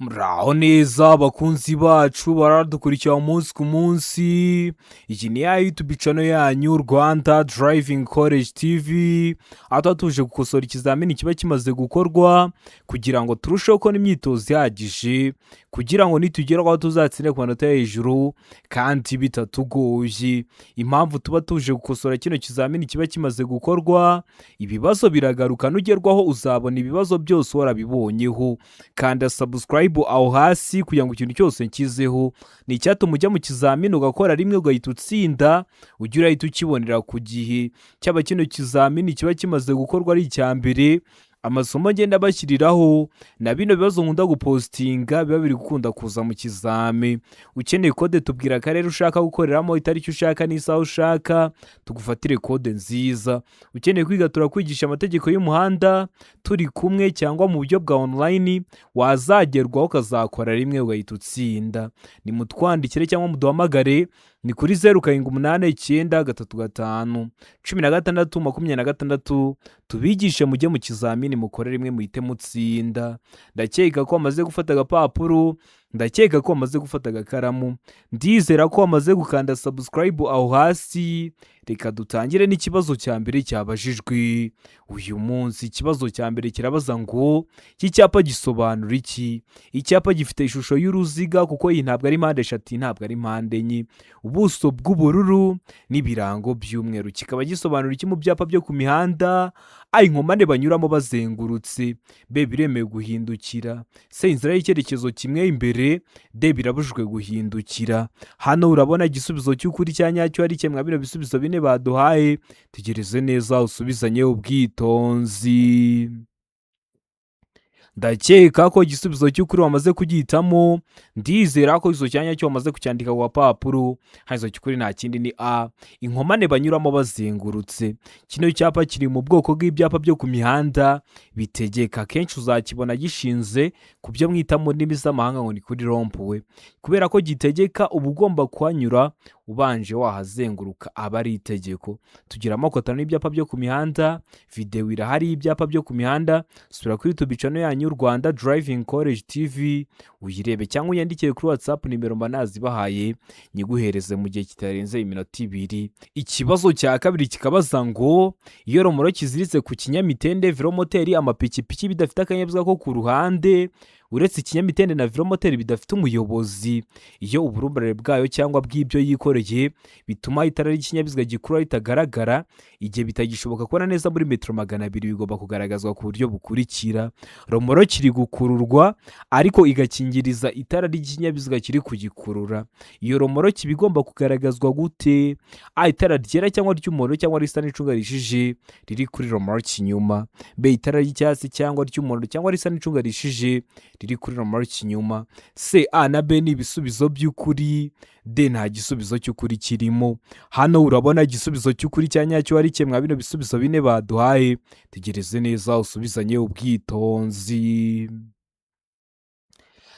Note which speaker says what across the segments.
Speaker 1: Muraho neza abakunzi bacu baradukurikira umunsi ku munsi. Iyi ni ya YouTube channel yanyu Rwanda Driving College TV, aho tuba tuje gukosora ikizamini kiba kimaze gukorwa kugira ngo turusheho kubona imyitozo ihagije, kugira ngo nitugeraho aho tuzatsinde ku manota hejuru kandi bitatugoye. Impamvu tuba tuje gukosora kino kizamini kiba kimaze gukorwa, ibibazo biragaruka, nugerwaho uzabona ibibazo byose warabibonyeho. Kanda subscribe aho hasi kugira ngo ikintu cyose nkizeho ni icyatuma ujya mu kizamini ugakora rimwe ugahita utsinda, ujya urahita ukibonera ku gihe. Cyaba kino kizamini kiba kimaze gukorwa ari icya mbere, amasomo agenda bashyiriraho na bino bibazo nkunda gupostinga biba biri gukunda kuza mu kizami. Ukeneye kode tubwira akarere ushaka gukoreramo, itariki ushaka n'isaha ushaka, tugufatire kode nziza. Ukeneye kwiga turakwigisha amategeko y'umuhanda turi kumwe cyangwa mu buryo bwa online, wazagerwaho ukazakora rimwe ugahita utsinda. Nimutwandikire cyangwa muduhamagare, ni kuri 0789 15 16 tubigishe mujye mu kizamini mukore rimwe muhite mutsinda. Ndakeka ko wamaze gufata agapapuro, ndakeka ko wamaze gufata agakaramu, ndizera ko wamaze gukanda subscribe aho hasi. Reka dutangire n'ikibazo cya mbere cyabajijwe uyu munsi. Ikibazo cya mbere kirabaza ngo iki cyapa gisobanura iki? Icyapa gifite ishusho y'uruziga kuko iyi ntabwo ari mpande eshatu, ntabwo ari mpande enye, ubuso bw'ubururu n'ibirango by'umweru. Kikaba gisobanura iki mu byapa byo ku mihanda? A, inkomane banyuramo bazengurutse. B, biremewe guhindukira. C, inzira y'icyerekezo kimwe imbere. D, birabujijwe guhindukira. Hano urabona igisubizo cy'ukuri cya nyacyo ari kimwe bino bisubizo bine baduhaye. Tegereze neza usubizanye ubwitonzi. Ndakeka ko igisubizo cy'ukuri wamaze kugihitamo, ndizera ko izo cyanya cyo wamaze kucyandika ku papuro. Hazo cy'ukuri nta kindi ni A, inkomane banyuramo bazengurutse. Kino cyapa kiri mu bwoko bw'ibyapa byo ku mihanda bitegeka. Kenshi uzakibona gishinze ku byo mwita mu ndimi z'amahanga ngo ni kuri rompuwe. Kubera ko gitegeka uba ugomba kuhanyura ubanje wahazenguruka, aba ari itegeko. Tugira amoko atanu y'ibyapa byo ku mihanda. Video irahari y'ibyapa byo ku mihanda, sura kuri YouTube channel yanyu Rwanda Driving College TV uyirebe, cyangwa uyandikire kuri WhatsApp nimero mba nazibahaye nyiguhereze mu gihe kitarenze iminota 2. Ikibazo cya kabiri kikabaza ngo iyo romoro kiziritse ku kinyamitende, velomoteri, amapikipiki bidafite akanyabiziga ko ku ruhande, uretse ikinyamitende na velomoteri bidafite umuyobozi, iyo uburumbarare bwayo cyangwa bw'ibyo yikoreye bituma itara ry'ikinyabiziga gikura ritagaragara, igihe bitagishoboka kubona neza muri metero 200 bigomba kugaragazwa ku buryo bukurikira. Romoro kiri gukururwa ariko igakingiriza itara ry'ikinyabiziga kiri kugikurura. Iyo romoro kibigomba kugaragazwa gute? A, itara ryera cyangwa ry'umuhondo cyangwa risa n'icunga rishije riri kuri romoro kinyuma. B, itara ry'icyatsi cyangwa ry'umuhondo cyangwa risa n'icunga rishije riri kuri romoro kinyuma. C, A na B ni ibisubizo by'ukuri. D, nta gisubizo cy'ukuri kirimo. Hano urabona igisubizo cy'ukuri cya nyacyo ari kimwe bino bisubizo bine baduhaye. Tegereze neza usubizanye ubwitonzi.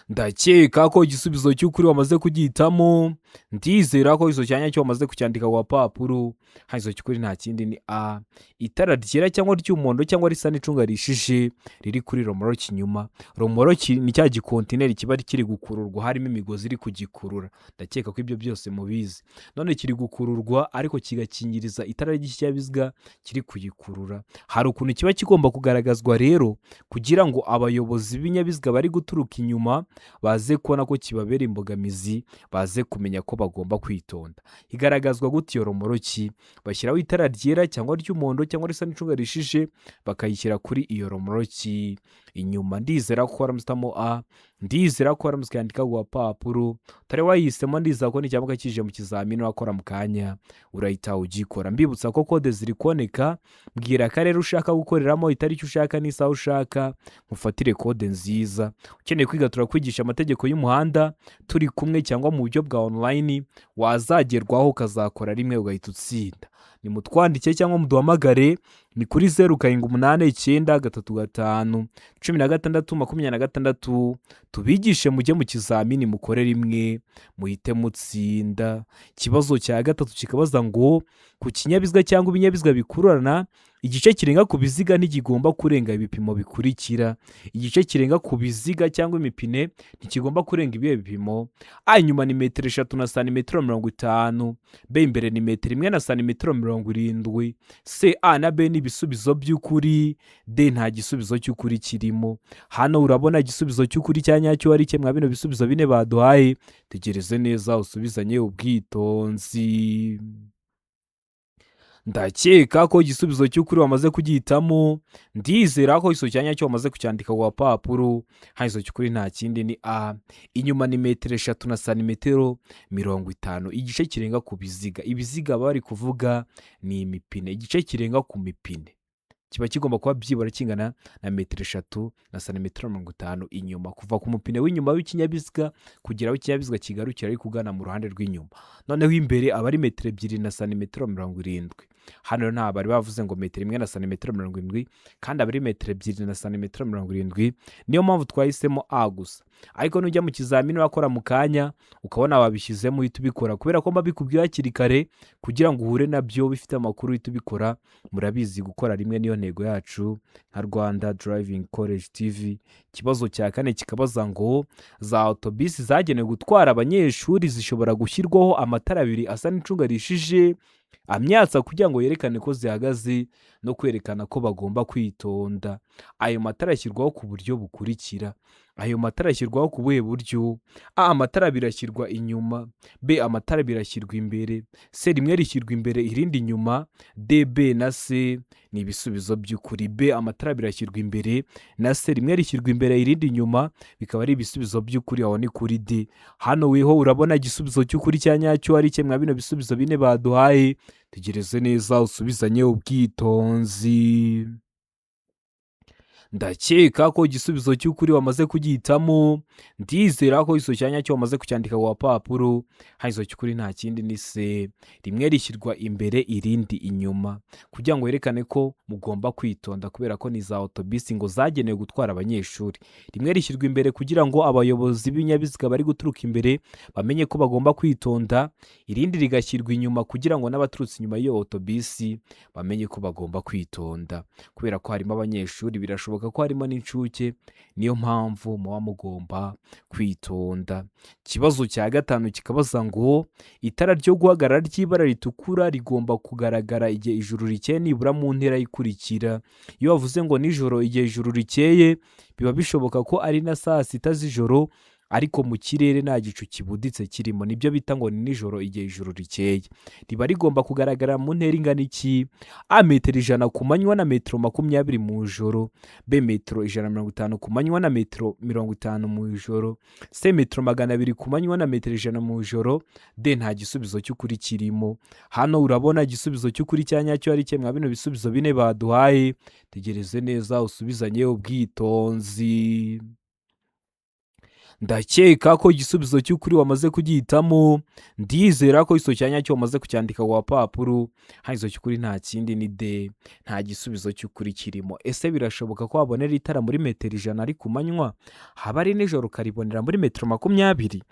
Speaker 1: Ndakeka ko igisubizo cy'ukuri wamaze kugihitamo, ndizera ko izo cyanya cyo wamaze kucyandika ku papuro. Hazo cy'ukuri nta kindi ni A, itara ryera cyangwa ry'umuhondo cyangwa risa n'icunga rishije riri kuri romoro kinyuma. Romoro ni cya gikontineri kiba kiri gukururwa harimo imigozi iri kugikurura. Ndakeka ko ibyo byose mubizi. None kiri gukururwa ariko kigakingiriza itara ry'ikinyabiziga kiri kugikurura. Hari ukuntu kiba kigomba kugaragazwa rero kugira ngo abayobozi b'ibinyabiziga bari guturuka inyuma baze kubona ko kibabera imbogamizi, baze kumenya ko bagomba kwitonda. Igaragazwa gute iyo romoro ki? Bashyiraho itara ryera cyangwa ry'umuhondo cyangwa risa n'icunga rishije, bakayishyira kuri iyo romoro ki inyuma. Ndizera ko waramusitamo A, ndizera ko waramusikandika ku papuro. Utari wayihisemo ndizera ko n'icyamuka kije mu kizamini wakora mu kanya urahita ugikora. Mbibutsa ko kode ziri kuboneka, mbwira akarere ushaka gukoreramo, itariki ushaka n'isaha ushaka, mufatire kode nziza. Ukeneye kwiga turakwigisha amategeko y'umuhanda turi kumwe cyangwa mu buryo bwa online, wazagerwaho ukazakora rimwe ugahita utsinda. nimutwandike cyangwa muduhamagare, ni kuri 0789 35 16 tubigishe mujye mu kizamini mukore rimwe muhite mutsinda. Ikibazo cya gatatu kikabaza ngo ku kinyabiziga cyangwa ibinyabiziga bikururana igice kirenga ku biziga ntigomba kurenga ibipimo bikurikira. Igice kirenga ku biziga cyangwa imipine ntikigomba kurenga ibihe bipimo: a inyuma ni metero 3 na santimetero 50, b imbere ni metero 1 na santimetero 70, c a na b ni ibisubizo by'ukuri, d nta gisubizo cy'ukuri kirimo. Hano urabona igisubizo cy'ukuri cya nyacyo ari kimwe bino bisubizo bine baduhaye. Tegereze neza usubizanye ubwitonzi. Ndakeka ko igisubizo cy'ukuri wamaze kugihitamo, ndizera ko iso cyanya cyo wamaze kucyandika ku papuro. Haizo cy'ukuri nta kindi ni a inyuma ni metero 3 na santimetero 50. Igice kirenga ku biziga, ibiziga bari kuvuga ni imipine. Igice kirenga ku mipine kiba kigomba kuba byibura kingana na metero 3 na santimetero 50 inyuma, kuva ku mupine w'inyuma w'ikinyabiziga kugera aho ikinyabiziga kigarukira ari kugana mu ruhande rw'inyuma. Noneho imbere aba ari metero 2 na santimetero 70. Hano nta bari bavuze ngo metero 1 na santimetero 70 kandi aba ari metero 2 na santimetero 70. Niyo mpamvu twahisemo a gusa, ariko nujya mu kizamini wakora mu kanya ukabona wabishyizemo uhita ubikora, kubera ko mbabikubwira hakiri kare kugira ngo uhure nabyo bifite amakuru uhita ubikora. Murabizi gukora rimwe niyo ntego yacu nka Rwanda Driving College TV. Ikibazo cya kane kikabaza ngo za autobus zagenewe gutwara abanyeshuri zishobora gushyirwaho amatara abiri asa n'icunga rishije amyatsa kugira ngo yerekane ko zihagaze no kwerekana ko bagomba kwitonda. Ayo matara ashyirwaho ku buryo bukurikira. Ayo matara ashyirwaho ku buhe buryo? a amatara birashyirwa inyuma, b amatara birashyirwa imbere, c rimwe rishyirwa imbere irindi inyuma, d b na c ni ibisubizo by'ukuri. b amatara birashyirwa imbere na c rimwe rishyirwa imbere irindi inyuma bikaba ari ibisubizo by'ukuri. Aho ni kuri d. Hano weho urabona igisubizo cy'ukuri cya nyacyo ari kimwe bino bisubizo bine baduhaye. Tegereze neza usubizanye ubwitonzi. Ndakeka ko igisubizo cy'ukuri wamaze kugihitamo, ndizera ko iso cyanya cyo wamaze kucyandika ku papuro. Haizo cy'ukuri nta kindi ni c rimwe rishyirwa imbere irindi inyuma kugira ngo yerekane ko mugomba kwitonda, kubera ko ni za autobus ngo zagenewe gutwara abanyeshuri. Rimwe rishyirwa imbere kugira ngo abayobozi b'ibinyabiziga bari guturuka imbere bamenye ko bagomba kwitonda, irindi rigashyirwa inyuma kugira ngo n'abaturutse inyuma y'iyo autobus bamenye ko bagomba kwitonda, kubera ko harimo abanyeshuri birashoboka ko harimo n'incuke, niyo mpamvu muba mugomba kwitonda. Ikibazo cya gatanu kikabaza ngo itara ryo guhagarara ry'ibara ritukura rigomba kugaragara igihe ijuru rikeye nibura mu ntera ikurikira. Iyo bavuze ngo nijoro igihe ijuru rikeye biba bishoboka ko ari na saa 6 z'ijoro ariko mu kirere nta gicu kibuditse kirimo, nibyo bita ngo ni nijoro igihe ijuru rikeye. Riba rigomba kugaragara mu ntera ingana iki? a metero 100 ku manywa na metero 20 mu ijoro, b metero 150 ku manywa na metero 50 mu ijoro, c metero 200 ku manywa na metero 100 mu ijoro, d nta gisubizo cy'ukuri kirimo. Hano urabona igisubizo cy'ukuri cya nyacyo ari kimwe bino bisubizo bine baduhaye. Tegereze neza usubizanye ubwitonzi. Ndakeka ko igisubizo cy'ukuri wamaze kugihitamo, ndizera ko iso cyanya cyo wamaze kucyandika ku papuro. Haizo cy'ukuri nta kindi ni d nta gisubizo cy'ukuri kirimo. Ese birashoboka ko wabonera itara muri metero 100 ari ku manywa haba ari nijoro ukaribonera muri metero 20?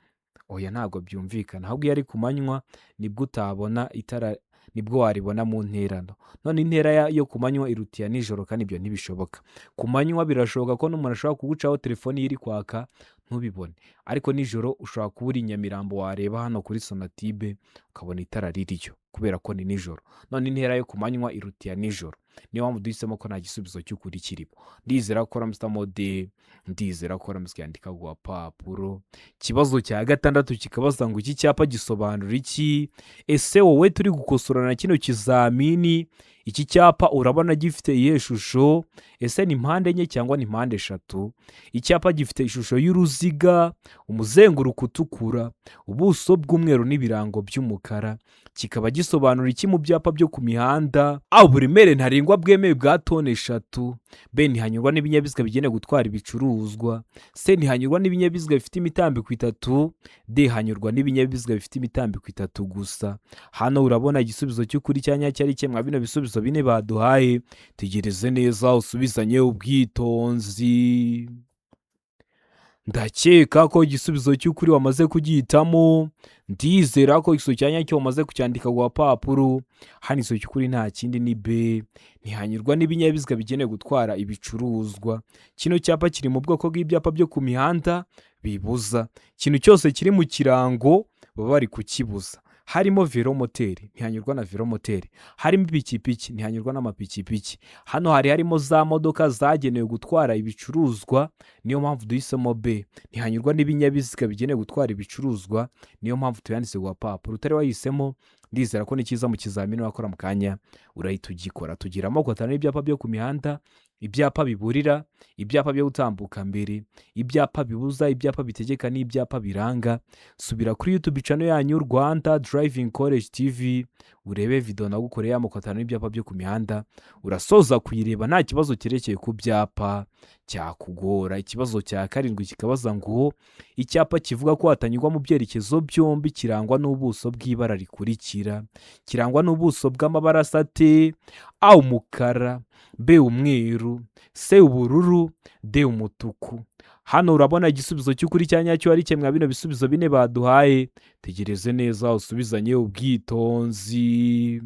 Speaker 1: Oya, ntabwo byumvikana. Ahubwo iyo ari ku manywa nibwo utabona itara, nibwo waribona mu ntera. None intera yo ku manywa irutiya nijoro kandi ibyo ntibishoboka. Ku manywa birashoboka ko n'umuntu ashobora kugucaho telefoni iri kwaka ntubibone, ariko nijoro ushobora kuba uri Nyamirambo wareba hano kuri Sonatibe ukabona itara ririyo kubera ko ni nijoro. None intera yo ku manywa irutiya nijoro, niyo mpamvu duhisemo ko nta gisubizo cy'ukuri kirimo. Ndizera ko ramusitamo d, ndizera ko ramusyandika ku papuro. Ikibazo cya gatandatu kikabaza ngo iki cyapa gisobanura iki? Ese wowe turi gukosorana kino kizamini iki cyapa urabona gifite iyihe shusho? Ese ni mpande enye cyangwa ni mpande eshatu? Icyapa gifite ishusho y'uruziga, umuzenguruko utukura, ubuso bw'umweru n'ibirango by'umukara. Kikaba gisobanura iki mu byapa byo ku mihanda? A, uburemere ntarengwa bwemewe bwa toni 3. B, ntihanyurwa n'ibinyabiziga bigenewe gutwara ibicuruzwa. C, ntihanyurwa n'ibinyabiziga bifite imitambiko 3. D, hanyurwa n'ibinyabiziga bifite imitambiko 3 gusa. Hano urabona igisubizo cy'ukuri cya nyacyo ari kimwe bino bisubizo bine baduhaye. Tegereze neza usubizanye ubwitonzi. Ndakeka ko igisubizo cy'ukuri wamaze kugihitamo. Ndizera ko igisubizo cya nyacyo wamaze kucyandika ku gapapuro. Hano igisubizo cy'ukuri nta kindi ni B, ntihanyurwa n'ibinyabiziga bigenewe gutwara ibicuruzwa. Kino cyapa kiri mu bwoko bw'ibyapa byo ku mihanda bibuza. Ikintu cyose kiri mu kirango baba bari kukibuza. Harimo velomoteri, ntihanyurwa na velomoteri. Harimo ipikipiki, ntihanyurwa n'amapikipiki. Hano harimo za modoka zagenewe gutwara ibicuruzwa, niyo mpamvu duhisemo B. Ntihanyurwa n'ibinyabiziga bigenewe gutwara ibicuruzwa, niyo mpamvu tuyanditse ku gapapuro. Utari wahisemo, ndizera ko nikiza mu kizamini wakora mu kanya urahita ugikora. Tugira amoko atanu y'ibyapa byo ku mihanda: ibyapa biburira, ibyapa byo gutambuka mbere, ibyapa bibuza, ibyapa bitegeka n'ibyapa biranga. Subira kuri YouTube channel yanyu Rwanda Driving College TV urebe video nagukoreye amoko atanu y'ibyapa byo ku mihanda. Urasoza kuyireba nta kibazo cyerekeye ku byapa cyakugora. Ikibazo cya 7 kikabaza ngo icyapa kivuga ko hatanyurwa mu byerekezo byombi kirangwa n'ubuso bw'ibara rikurikira. Kirangwa n'ubuso bw'amabara asate: A, umukara; B, umweru; C, ubururu; D, umutuku. Hano urabona igisubizo cy'ukuri cya nyacyo ari kimwe bino bisubizo bine baduhaye. Tegereze neza usubizanye ubwitonzi.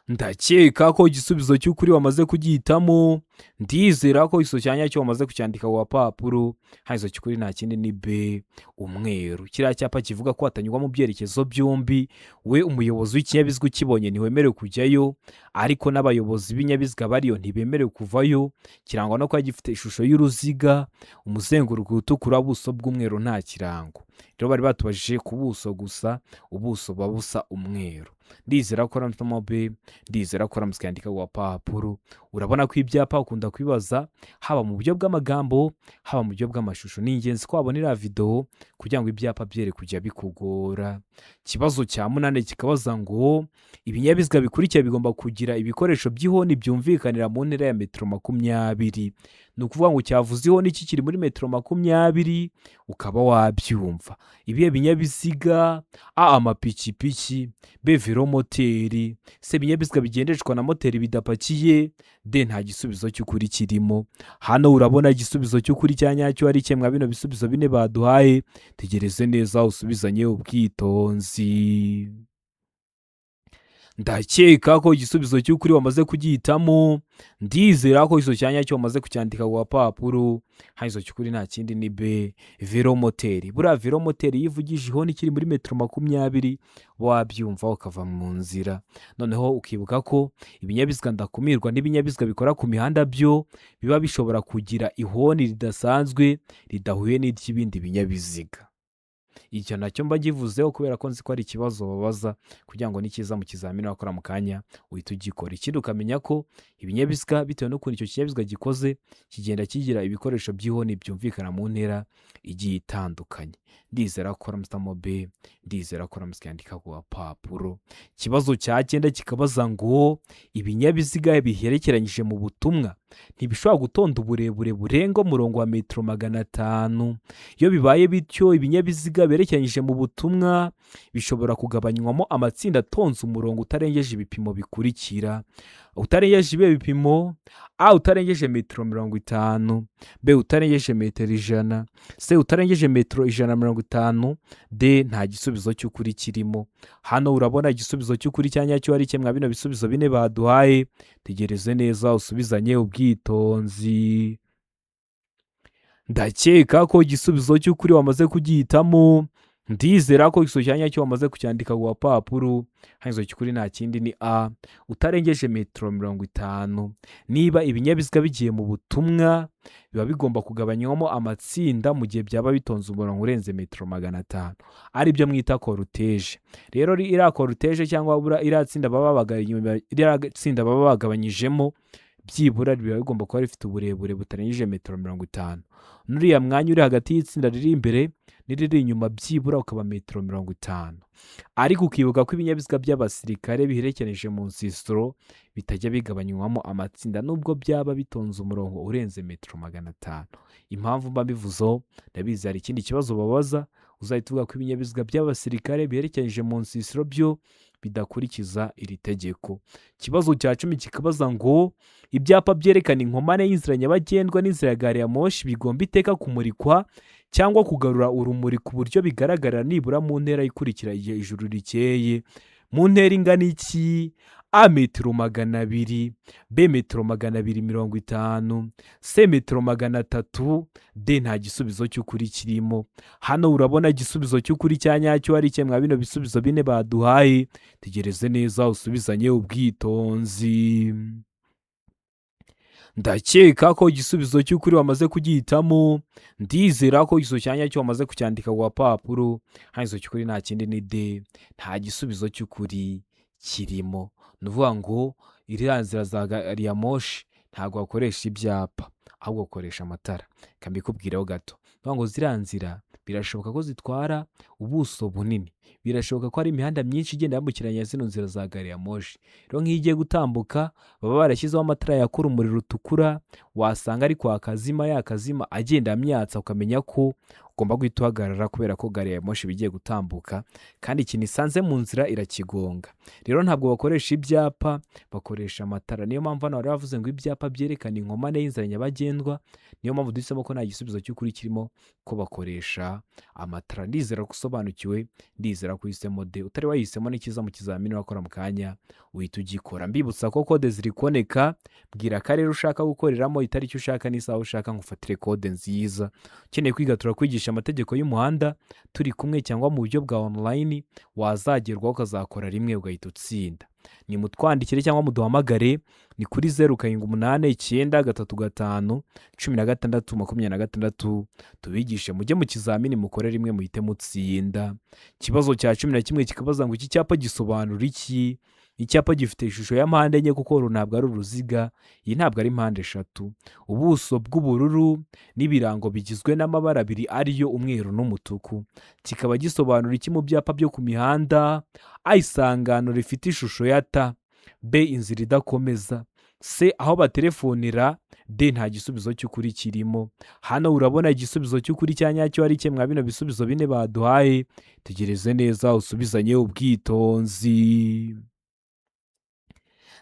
Speaker 1: Ndakeka ko igisubizo cy'ukuri wamaze kugihitamo. Ndizera ko igisubizo cya nyacyo wamaze kucyandika ku gapapuro. Hano igisubizo cy'ukuri nta kindi ni B, umweru. Kiriya cyapa kivuga ko hatanyurwa mu byerekezo byombi. We umuyobozi w'ikinyabiziga ukibonye ntiwemerewe kujyayo, ariko n'abayobozi b'ibinyabiziga bariyo ntibemerewe kuvayo. Kirangwa no kuba gifite ishusho y'uruziga, umuzenguruko utukura, ubuso bw'umweru nta kirango. Rero bari batubajije ku buso gusa, ubuso babusa umweru. Ndizera ko ramutamo B, ndizera ko ramuskandika ku gapapuro. Urabona ko ibyapa ukunda kwibaza haba mu buryo bw'amagambo, haba mu buryo bw'amashusho. Ni ingenzi ko wabonera video kugira ngo ibyapa byere kujya bikugora. Kibazo cya 8 kikabaza ngo ibinyabiziga bikurikira bigomba kugira ibikoresho by'ihoni byumvikanira mu ntera ya metero 20. Ni ukuvuga ngo cyavuze ihoni iki kiri muri metero 20 ukaba wabyumva. Ibihe binyabiziga: A, amapikipiki; B, velomoteri; C, ibinyabiziga bigendeshwa na moteri bidapakiye; D, nta gisubizo cy'ukuri kirimo. Hano urabona igisubizo cy'ukuri cya nyacyo ari kimwe bino bisubizo bine baduhaye. Tegereze neza usubizanye ubwitonzi. Ndakeka ko igisubizo cy'ukuri wamaze kugihitamo. Ndizera ko igisubizo cya nyacyo wamaze kucyandika ku gapapuro. Hano igisubizo cy'ukuri nta kindi ni B, velomoteri. Buriya velomoteri yivugije ihoni kiri muri metero 20 wabyumva ukava mu nzira. Noneho ukibuka ko ibinyabiziga ndakumirwa n'ibinyabiziga bikora ku mihanda byo biba bishobora kugira ihoni ridasanzwe ridahuye n'iry'ibindi binyabiziga. Icyo nacyo mba givuzeho kubera ko nzi ko ari ikibazo babaza kugira ngo nikiza mu kizamini wakora mu kanya uhita ugikora. Ikindi ukamenya ko ibinyabiziga bitewe n'ukuntu icyo kinyabiziga gikoze kigenda kigira ibikoresho by'ihoni byumvikana mu ntera igiye itandukanye. Ndizera ko ramutamo B, ndizera ko ramuskandika ku gapapuro. Ikibazo cya 9 kikabaza ngo ibinyabiziga biherekeranyije mu butumwa ntibishobora gutonda uburebure burenga umurongo wa metero 500. Iyo bibaye bityo ibinyabiziga berekeranyije mu butumwa bishobora kugabanywamo amatsinda atonze umurongo utarengeje ibipimo bikurikira. Utarengeje ibihe bipimo: A, utarengeje metero 50; B, utarengeje metero 100; C, utarengeje metero 150; D, nta gisubizo cy'ukuri kirimo. Hano urabona igisubizo cy'ukuri cya nyacyo ari kimwe bino bisubizo bine baduhaye. Tegereze neza usubizanye ubwitonzi. Ndakeka ko igisubizo cy'ukuri wamaze kugihitamo. ndizera ko igisubizo cya nyacyo wamaze kucyandika ku gapapuro. hano igisubizo cy'ukuri nta kindi ni a, utarengeje metero 50. niba ibinyabiziga bigiye mu butumwa biba bigomba kugabanywamo amatsinda mu gihe byaba bitonze umurongo urenze metero 500, ari byo mwita koruteje. rero iriya koruteje cyangwa iriya tsinda baba bagabanyijemo byibura biba bigomba kuba rifite uburebure butarengeje metero 50. n'uriya mwanya uri hagati y'itsinda riri imbere n'iriri inyuma byibura ukaba metero 50. ariko ukibuka ko ibinyabiziga by'abasirikare biherekereje mu nsisiro bitajya bigabanywamo amatsinda nubwo byaba bitonze umurongo urenze metero 500. impamvu mba mbivuzeho ndabizi hari ikindi kibazo babaza, uzahita uvuga ko ibinyabiziga by'abasirikare biherekeje mu nsisiro byo bidakurikiza iri tegeko. ikibazo cya 10 kikabaza ngo ibyapa byerekana inkomane y'inzira nyabagendwa n'inzira ya gari ya moshi bigomba iteka kumurikwa cyangwa kugarura urumuri ku buryo bigaragara nibura mu ntera ikurikira igihe ijuru rikeye. mu ntera ingana iki? a metero 200, b metero 250, c metero 300, d nta gisubizo cy'ukuri kirimo. hano urabona igisubizo cy'ukuri cya nyacyo ari kimwe bino bisubizo bine baduhaye. tegereze neza usubizanye ubwitonzi. ndakeka ko igisubizo cy'ukuri wamaze kugihitamo. ndizera ko igisubizo cya nyacyo wamaze kucyandika ku gapapuro. hano igisubizo cy'ukuri nta kindi ni d, nta gisubizo cy'ukuri kirimo. ni ukuvuga ngo iriya nzira za gari ya moshi ntabwo wakoresha ibyapa ahubwo ukoresha amatara. mbikubwireho gato. ni ukuvuga ngo ziriya nzira birashoboka ko zitwara ubuso bunini, birashoboka ko hari imihanda myinshi igenda yambukiranya zino nzira za gari ya moshi. rero nk'iyo igiye gutambuka baba barashyizeho amatara yakura umuriro rutukura, wasanga ari kwakazima yakazima agenda amyatsa ukamenya ko ugomba guhita uhagarara kubera ko gari ya moshi bigiye gutambuka kandi ikintu isanze mu nzira irakigonga. rero ntabwo bakoresha ibyapa, bakoresha amatara. niyo mpamvu hano bari bavuze ngo ibyapa byerekana inkomane y'inzira nyabagendwa, niyo mpamvu duhisemo ko nta gisubizo cy'ukuri kirimo, ko bakoresha amatara. ndizera ko usobanukiwe, ndizera ko uhisemo de. utari wahisemo n'ikiza mu kizamini wakora mu kanya uhita ugikora. mbibutsa ko kode ziri kuboneka, bwira akarere ushaka gukoreramo, itariki ushaka n'isaha ushaka, ngufatire kode nziza. ukeneye kwiga turakwigisha amategeko y'umuhanda turi kumwe cyangwa mu buryo bwa online, wazagerwaho ukazakora rimwe ugahita utsinda. ni mutwandikire cyangwa muduhamagare, ni kuri 0789351626 tubigishe mujye mu kizamini mukore rimwe muhite mutsinda. ikibazo cya 11 kikabaza ngo iki cyapa gisobanura iki? icyapa gifite ishusho ya mpande enye kuko ntabwo ari uruziga, iyi ntabwo ari mpande eshatu. ubuso bw'ubururu n'ibirango bigizwe n'amabara abiri ariyo umweru n'umutuku. kikaba gisobanura iki mu byapa byo ku mihanda? a isangano rifite ishusho ya t, b inzira idakomeza, c aho batelefonera, d nta gisubizo cy'ukuri kirimo. hano urabona igisubizo cy'ukuri cya nyacyo ari kimwe bino bisubizo bine baduhaye. tegereze neza usubizanye ubwitonzi.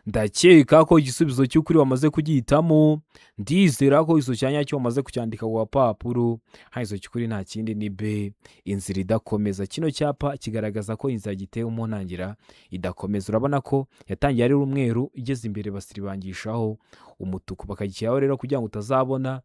Speaker 1: ndakeka ko igisubizo cy'ukuri wamaze kugihitamo. ndizera ko igisubizo cya nyacyo wamaze kucyandika ku gapapuro. hano igisubizo cy'ukuri nta kindi ni b, inzira idakomeza. kino cyapa kigaragaza ko inzira giteye mu ntangira idakomeza. urabona ko yatangiye ari umweru, igeze imbere basiribangishaho umutuku, bakagishyiraho rero kugira ngo utazabona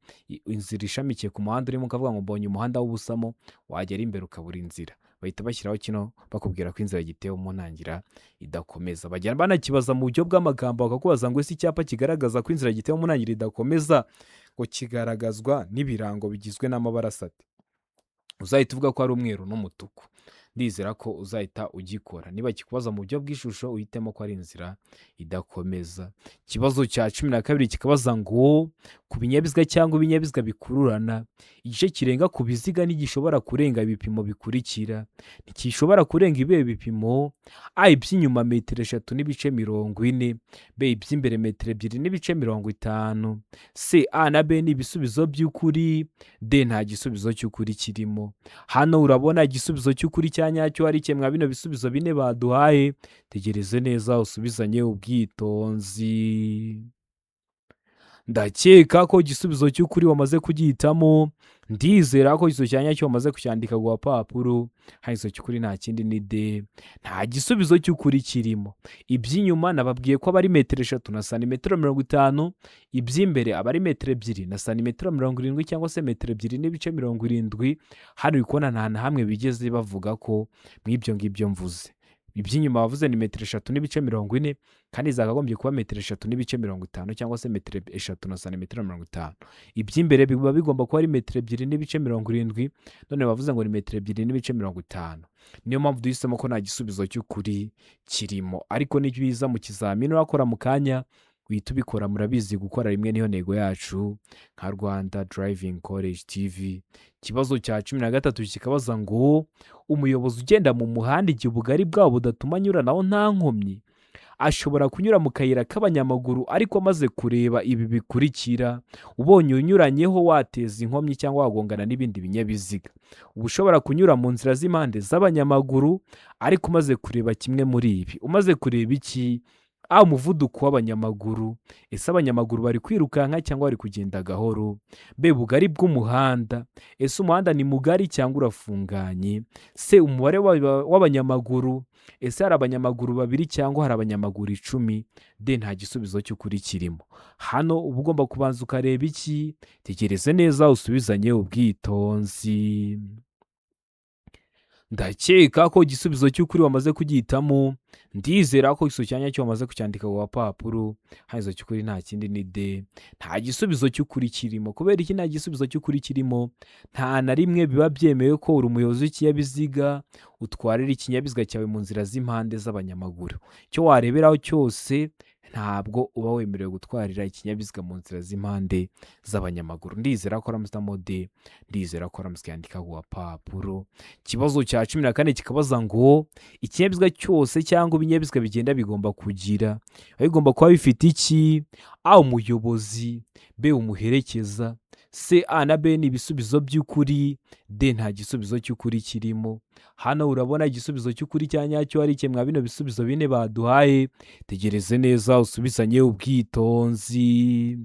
Speaker 1: inzira ishamikiye ku muhanda urimo ukavuga ngo mbonye umuhanda w'ubusamo, wagera imbere ukabura inzira. bahita bashyiraho kino bakubwira ko inzira gitewe mu ntangira idakomeza. bagenda banakibaza mu buryo bw'amagambo bakakubaza ngo ese icyapa kigaragaza ko inzira gitewe mu ntangira idakomeza ngo kigaragazwa n'ibirango bigizwe n'amabara asate. uzahita uvuga ko ari umweru n'umutuku. ndizera ko uzahita ugikora. niba kikubaza mu buryo bw'ishusho uhitemo ko ari inzira idakomeza. ikibazo cya 12 kikabaza ngo ku binyabiziga cyangwa ibinyabiziga bikururana, igice kirenga ku biziga ntigishobora kurenga ibipimo bikurikira. ntigishobora kurenga ibihe bipimo: a iby'inyuma metero 3.40, b iby'imbere metero 2.50, c a na b ni ibisubizo by'ukuri, d nta gisubizo cy'ukuri kirimo. hano urabona igisubizo cy'ukuri cya nyacyo ari kimwe bino bisubizo bine baduhaye. tegereze neza usubizanye ubwitonzi. ndakeka ko igisubizo cy'ukuri wamaze kugihitamo, ndizera ko igisubizo cya nyacyo wamaze kucyandika ku gapapuro. Hano igisubizo cy'ukuri nta kindi ni de, nta gisubizo cy'ukuri kirimo. Iby'inyuma nababwiye ko aba ari metero 3 na santimetero 50, iby'imbere aba ari metero 2 na santimetero 70 cyangwa se metero 2 n'ibice 70. Hano uri kubona nta na hamwe bigeze bavuga ko mw'ibyo ngibyo mvuze. Iby'inyuma bavuze ni metero 3 n'ibice 40, kandi zakagombye kuba metero 3 n'ibice 50 cyangwa se metero 3 na santimetero 50. Iby'imbere biba bigomba kuba ari metero 2 n'ibice 70, none bavuze ngo ni metero 2 n'ibice 50. Niyo mpamvu duhisemo ko nta gisubizo cy'ukuri kirimo, ariko ni byiza mu kizamini urakora mu kanya uhita ubikora. Murabizi gukora rimwe niyo ntego yacu nka Rwanda Driving College TV. Ikibazo cya 13 kikabaza ngo umuyobozi ugenda mu muhanda igihe ubugari bwabo budatuma anyuranaho nta nkomyi ashobora kunyura mu kayira k'abanyamaguru, ariko amaze kureba ibi bikurikira, ubonye unyuranyeho wateza inkomyi cyangwa wagongana n'ibindi binyabiziga. Uba ushobora kunyura mu nzira z'impande z'abanyamaguru, ariko umaze kureba kimwe muri ibi. Umaze kureba iki? Umuvuduko w'abanyamaguru, ese abanyamaguru bari kwirukanka cyangwa bari kugenda gahoro? Bugari bw'umuhanda, ese umuhanda ni mugari cyangwa urafunganye? Se umubare w'abanyamaguru, ese hari abanyamaguru 2 cyangwa hari abanyamaguru 10? Nta gisubizo cy'ukuri kirimo. Hano uba ugomba kubanza ukareba iki? Tegereze neza usubizanye ubwitonzi. Ndakeka ko igisubizo cy'ukuri wamaze kugihitamo, ndizera ko igisubizo cya nyacyo wamaze kucyandika ku gapapuro. Hano igisubizo cy'ukuri nta kindi ni de, nta gisubizo cy'ukuri kirimo. Kubera iki nta gisubizo cy'ukuri kirimo? Nta na rimwe biba byemewe ko uri umuyobozi w'ikinyabiziga utwarira ikinyabiziga cyawe mu nzira z'impande z'abanyamaguru. Icyo wareberaho cyose, ntabwo uba wemerewe gutwarira ikinyabiziga mu nzira z'impande z'abanyamaguru. Ndizera ko ramutamo de, ndizera ko ramucyandika ku gapapuro. Ikibazo cya 14 kikabaza ngo ikinyabiziga cyose cyangwa ibinyabiziga bigenda bigomba kugira, bigomba kuba bifite iki? Umuyobozi, umuherekeza. C, A na B ni ibisubizo by'ukuri, D nta gisubizo cy'ukuri kirimo. Hano urabona igisubizo cy'ukuri cya nyacyo ari kimwe bino bisubizo 4 baduhaye. Tegereze neza usubizanye ubwitonzi.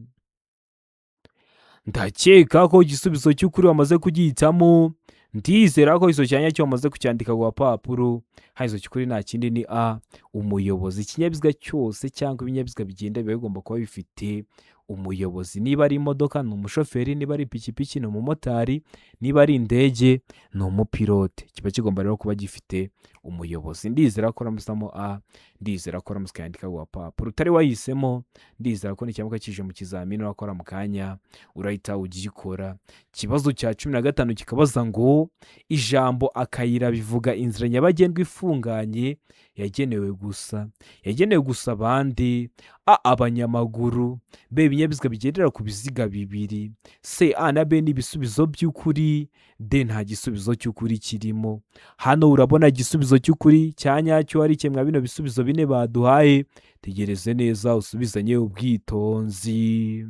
Speaker 1: Ndakeka ko igisubizo cy'ukuri wamaze kugihitamo, ndizera ko igisubizo cya nyacyo wamaze kucyandika ku gapapuro. Hano igisubizo cy'ukuri nta kindi ni A, umuyobozi. Ikinyabiziga cyose cyangwa ibinyabiziga bigenda biba bigomba kuba bifite umuyobozi. Niba ari imodoka ni umushoferi, niba ari ipikipiki ni umumotari, niba ari indege ni umupilote. Kiba kigomba rero kuba gifite umuyobozi. Ndizera ko ramusamo A, ndizera ko ramucyandika ku gapapuro. Utari wahisemo, ndizera ko n'icyamuka kije mu kizamini urakora mu kanya urahita ugikora. Ikibazo cya 15 kikabaza ngo ijambo akayira bivuga inzira nyabagendwa ifunganye yagenewe gusa abandi? A, abanyamaguru. B, ibinyabiziga bigendera ku biziga 2. C, A na B ni ibisubizo by'ukuri, D nta gisubizo cy'ukuri kirimo. Hano urabona igisubizo cy'ukuri cya nyacyo ari kimwe bino bisubizo 4 baduhaye. Tegereze neza usubizanye ubwitonzi.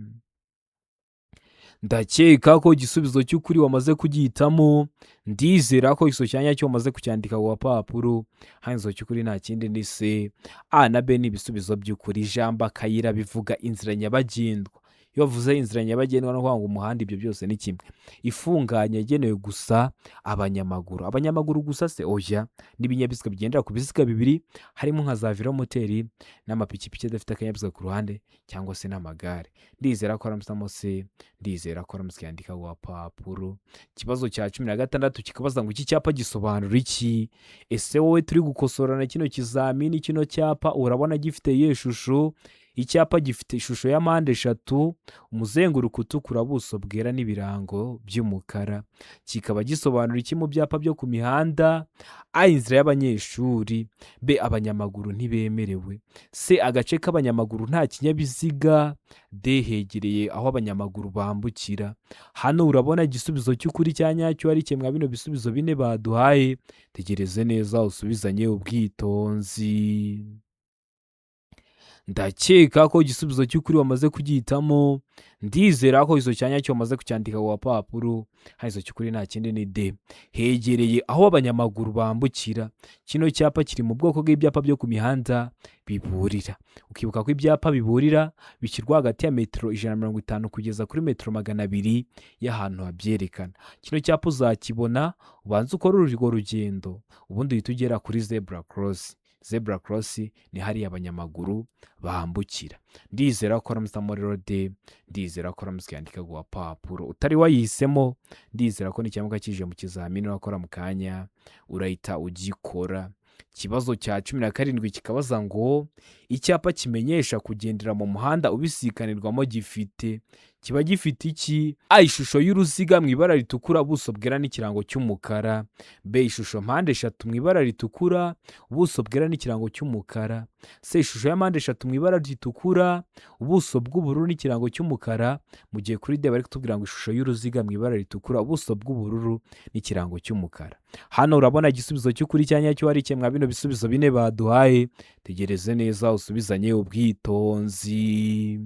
Speaker 1: Ndakeka ko igisubizo cy'ukuri wamaze kugihitamo, ndizera ko igisubizo cya nyacyo wamaze kucyandika ku gapapuro. Hano igisubizo cy'ukuri nta kindi ni C, A na B ni ibisubizo by'ukuri. Ijambo akayira bivuga inzira nyabagendwa. Iyo bavuze inzira nyabagendwa no kuvuga ngo umuhanda, ibyo byose ni kimwe. Ifunganye yagenewe gusa abanyamaguru. Abanyamaguru gusa se? Oya, n'ibinyabiziga bigendera ku biziga 2 harimo nka za velomoteri n'amapikipiki adafite akanyabiziga ku ruhande cyangwa se n'amagare. Ndizera ko ramusamo C, ndizera ko ramucyandika ku gapapuro. Ikibazo cya 16 kikabaza ngo iki cyapa gisobanura iki? Ese wowe turi gukosorana kino kizamini, kino cyapa urabona gifite iyihe shusho? Icyapa gifite ishusho ya mpande 3, umuzenguruko utukura, buso bwera n'ibirango by'umukara. Kikaba gisobanura iki mu byapa byo ku mihanda? A, inzira y'abanyeshuri. B, abanyamaguru ntibemerewe. C, agace k'abanyamaguru nta kinyabiziga. D, hegereye aho abanyamaguru bambukira. Hano urabona igisubizo cy'ukuri cya nyacyo ari kimwe bino bisubizo 4 baduhaye. Tegereze neza usubizanye ubwitonzi. ndakeka ko igisubizo cy'ukuri wamaze kugihitamo, ndizera ko izo cyanya cyo wamaze kucyandika ku gapapuro, hano izo cy'ukuri nta kindi ni D. Hegereye aho abanyamaguru bambukira. Kino cyapa kiri mu bwoko bw'ibyapa byo ku mihanda biburira. Ukibuka ko ibyapa biburira bishyirwa hagati ya metero 150 kugeza kuri metero 200 y'ahantu habyerekana. Kino cyapa uzakibona ubanza ukora urwo rugendo, ubundi uhita ugera kuri zebra cross. Zebra cross ni hariya abanyamaguru bambukira. Ndizera ko ramusamo rero D, ndizera ko ramusyandika ku gapapuro. Utari wayihisemo, ndizera ko n'icyambuka kije mu kizamini urakora mu kanya urahita ugikora. Ikibazo cya 17 kikabaza ngo icyapa kimenyesha kugendera mu muhanda ubisikanirwamo kiba gifite iki? A, ishusho y'uruziga mu ibara ritukura, ubuso bwera n'ikirango cy'umukara. B, ishusho mpande eshatu mu ibara ritukura, ubuso bwera n'ikirango cy'umukara. C, ishusho ya mpande eshatu mu ibara ritukura, ubuso bw'ubururu n'ikirango cy'umukara. Mu gihe kuri D bari kutubwira ngo ishusho y'uruziga mu ibara ritukura, ubuso bw'ubururu n'ikirango cy'umukara. Hano urabona igisubizo cy'ukuri cyanya cyo ari kimwe bino bisubizo bine baduhaye. Tegereze neza usubizanye ubwitonzi.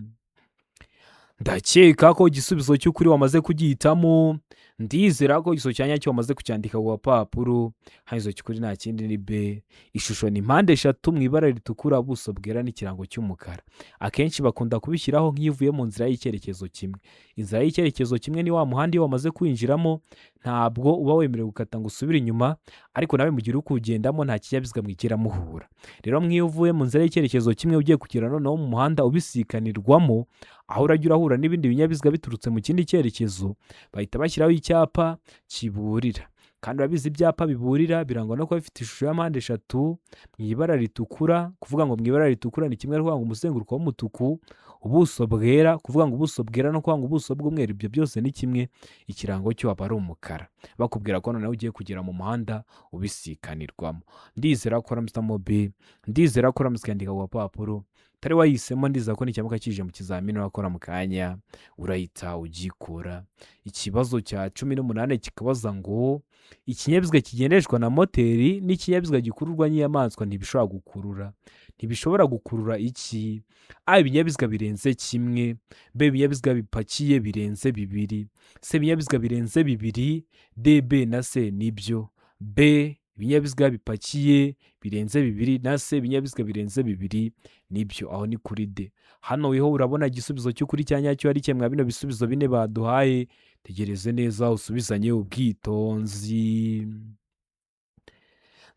Speaker 1: Ndakeka ko igisubizo cy'ukuri wamaze kugihitamo, ndizera ko izo cyanya cyo wamaze kucyandika ku gapapuro, hano izo cy'ukuri nta kindi ni B. Ishusho ni mpande eshatu mu ibara ritukura, ubuso bwera n'ikirango cy'umukara. Akenshi bakunda kubishyiraho nk'iyo uvuye mu nzira y'icyerekezo kimwe. Inzira y'icyerekezo kimwe ni wa muhanda iyo wamaze kwinjiramo ntabwo uba wemerewe gukata ngo usubire inyuma, ariko nawe mu gihe uri kugendamo nta kinyabiziga mwigera muhura. Rero nk'iyo uvuye mu nzira y'icyerekezo kimwe ugiye kugera noneho mu muhanda ubisikanirwamo, aho urajya urahura n'ibindi binyabiziga biturutse mu kindi cyerekezo, bahita bashyiraho icyapa kiburira. Kandi urabizi ibyapa biburira birangwa no kuba bifite ishusho ya mpande eshatu mu ibara ritukura. Kuvuga ngo mu ibara ritukura ni kimwe, kuvuga ngo umuzenguruko w'umutuku, ubuso bwera, kuvuga ngo ubuso bwera no kuvuga ngo ubuso bw'umweru, ibyo byose ni kimwe, ikirango cyo aba ari umukara. Bakubwira ko noneho ugiye kugera mu muhanda ubisikanirwamo. Ndizera ko ramusamo B, ndizera ko ramusyandika ku gapapuro. Utari wayihisemo, ndizera ko n'icyamuka kije mu kizamini urakora mu kanya urahita ugikora. Ikibazo cya 18 kikabaza ngo ikinyabiziga kigendeshwa na moteri n'ikinyabiziga gikururwa n'inyamaswa ntibishobora gukurura iki? A, ibinyabiziga birenze kimwe. B, ibinyabiziga bipakiye birenze bibiri. C, ibinyabiziga birenze bibiri. D, B na C nibyo. B, ibinyabiziga bipakiye birenze bibiri, na C, ibinyabiziga birenze bibiri nibyo. Aho ni kuri D. Hano weho urabona igisubizo cy'ukuri cyanya cyo ari kimwe bino bisubizo bine baduhaye. Tegereze neza usubizanye ubwitonzi.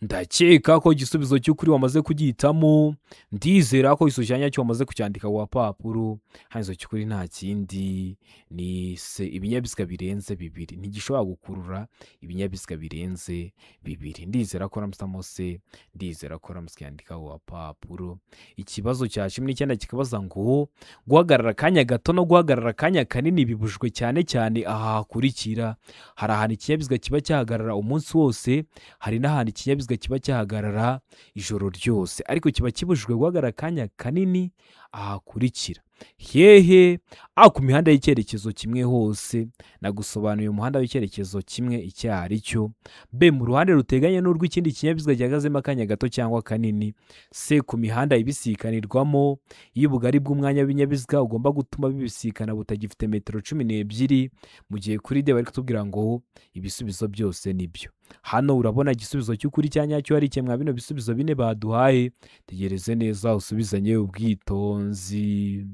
Speaker 1: Ndakeka ko igisubizo cy'ukuri wamaze kugihitamo, ndizera ko iso cyanya cyo wamaze kucyandika ku gapapuro, hano izo cy'ukuri nta kindi ni C, ibinyabiziga birenze bibiri. Ntigishobora gukurura ibinyabiziga birenze bibiri. Ndizera ko ramusamo C, ndizera ko ramusyandika ku gapapuro. Ikibazo cya 19 kikabaza ngo guhagarara akanya gato no guhagarara akanya kanini bibujwe cyane cyane aha hakurikira. Hari ahantu ikinyabiziga kiba cyahagarara umunsi wose, hari n'ahantu ikinyabiziga kiba cyahagarara ijoro ryose, ariko kiba kibujijwe guhagarara akanya kanini ahakurikira. Hehe? A, ku mihanda y'icyerekezo kimwe hose. Nagusobanuye umuhanda w'icyerekezo kimwe icyo ari cyo. B, mu ruhande ruteganye n'urw'ikindi kinyabiziga gihagazemo akanya gato cyangwa kanini. C, ku mihanda ibisikanirwamo, iyo ubugari bw'umwanya w'ibinyabiziga ugomba gutuma bibisikana butagifite metero 12. Mu gihe kuri D bari kutubwira ngo ibisubizo byose nibyo. Hano urabona igisubizo cy'ukuri cyanya cyo ari kimwe bino bisubizo bine baduhaye. Tegereze neza usubizanye ubwitonzi.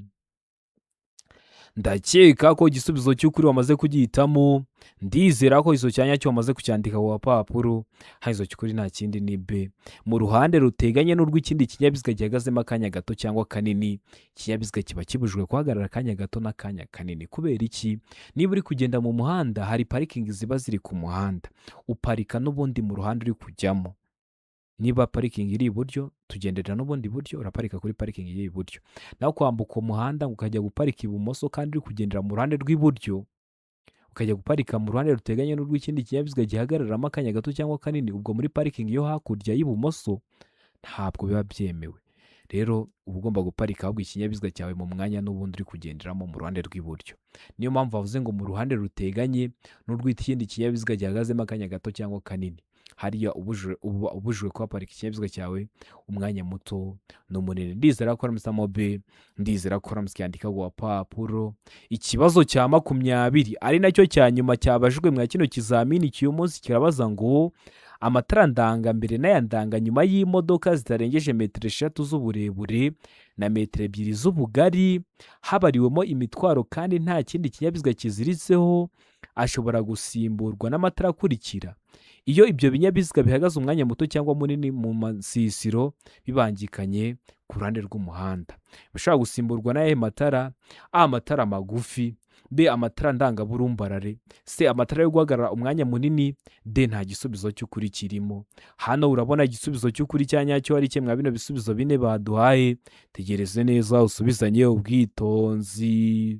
Speaker 1: Ndakeka ko igisubizo cy'ukuri wamaze kugihitamo, ndizera ko izo cyanya cyo wamaze kucyandika ku gapapuro, hano izo cy'ukuri nta kindi ni B. Mu ruhande ruteganye n'urw'ikindi kinyabiziga gihagazemo akanya gato cyangwa kanini, ikinyabiziga kiba kibujijwe guhagarara akanya gato n'akanya kanini. Kubera iki? Niba uri kugenda mu muhanda, hari parikingi ziba ziri ku muhanda, uparika n'ubundi mu ruhande uri kujyamo. Niba parikingi iri iburyo, tugendera n'ubundi buryo, uraparika kuri parikingi iri iburyo. Naho kwambuka umuhanda ukajya guparika ibumoso kandi uri kugendera mu ruhande rw'iburyo, ukajya guparika mu ruhande ruteganye n'urw'ikindi kinyabiziga gihagararamo akanya gato cyangwa kanini, ubwo muri parikingi yo hakurya y'ibumoso ntabwo biba byemewe. rero uba ugomba guparika ahubwo ikinyabiziga cyawe mu mwanya n'ubundi uri kugenderamo mu ruhande rw'iburyo. Niyo mpamvu bavuze ngo mu ruhande ruteganye n'urw'ikindi kinyabiziga gihagazemo akanya gato cyangwa kanini, hariya uba ubujijwe kuhaparika ikinyabiziga cyawe umwanya muto n'umunini. Ndizera ko uramutse mobe, ndizera ko uramutse yandika ku gapapuro. Ikibazo cya 20 ari nacyo cya nyuma cyabajijwe mwa kino kizamini cy'uyu munsi kirabaza ngo amatara ndangambere n'aya ndanganyuma y'imodoka zitarengeje metero 3 z'uburebure na metero 2 z'ubugari habariwemo imitwaro kandi nta kindi kinyabiziga kiziritseho ashobora gusimburwa n'amatara akurikira iyo ibyo binyabiziga bihagaze umwanya muto cyangwa munini mu masisiro bibangikanye ku ruhande rw'umuhanda. Bishobora gusimburwa n'ayahe matara? A, amatara magufi; B, amatara ndangaburumbarare; C, amatara yo guhagarara umwanya munini; D, nta gisubizo cy'ukuri kirimo. Hano urabona igisubizo cy'ukuri cya nyacyo ari kimwe bino bisubizo bine baduhaye. Tegereze neza usubizanye ubwitonzi.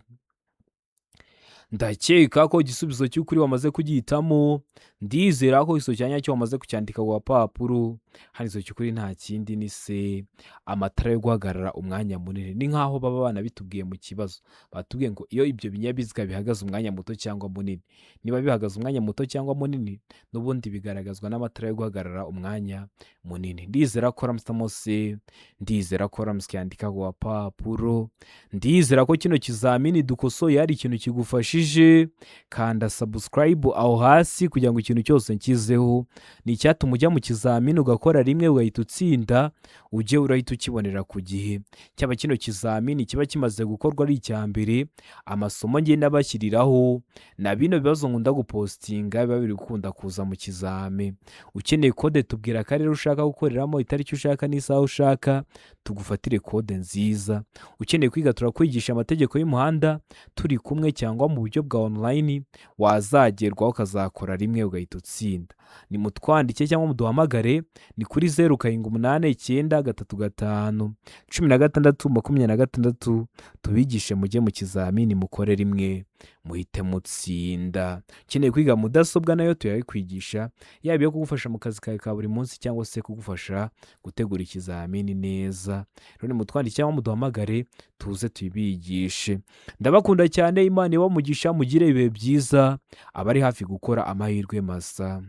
Speaker 1: Ndakeka ko igisubizo cy'ukuri wamaze kugihitamo. Ndizera ko iso cyanya cyo wamaze kucyandika ku gapapuro. Hano iso cy'ukuri nta kindi ni C, amatara yo guhagarara umwanya munini. Ni nkaho baba bana bitubwiye mu kibazo, batubwiye ngo iyo ibyo binyabiziga bihagaze umwanya muto cyangwa munini, niba bihagaze umwanya muto cyangwa munini n'ubundi bigaragazwa n'amatara yo guhagarara umwanya munini. Ndizera ko uramutse C, ndizera ko uramutse yandika ku gapapuro. Ndizera ko kino kizamini dukosoye hari ikintu kigufashije. Kanda subscribe aho hasi kugira ngo ikintu cyose nkizeho ni icyatuma ujya mu kizamini ugakora rimwe ugahita utsinda, ujye urahita ukibonera ku gihe. Cyaba kino kizamini kiba kimaze gukorwa ari icya mbere, amasomo ngenda bashyiriraho na bino bibazo nkunda gupostinga biba biri gukunda kuza mu kizame. Ukeneye kode tubwira akarere ushaka gukoreramo, itariki ushaka n'isaha ushaka, tugufatire kode nziza. Ukeneye kwiga turakwigisha amategeko y'umuhanda turi kumwe cyangwa mu buryo bwa online, wazagerwaho ukazakora rimwe ugahita utsinda. Ni mutwandike cyangwa muduhamagare, ni kuri 0789351626 tubigishe mujye mu kizamini mukore rimwe muhite mutsinda. Ukeneye kwiga mudasobwa nayo tuyayikwigisha, yaba iyo kugufasha mu kazi kawe ka buri munsi cyangwa se kugufasha gutegura ikizamini neza. Rero ni mutwandike cyangwa muduhamagare tuze tubigishe. Ndabakunda cyane, Imana ibamugisha, mugire ibihe byiza. Abari hafi gukora amahirwe masa.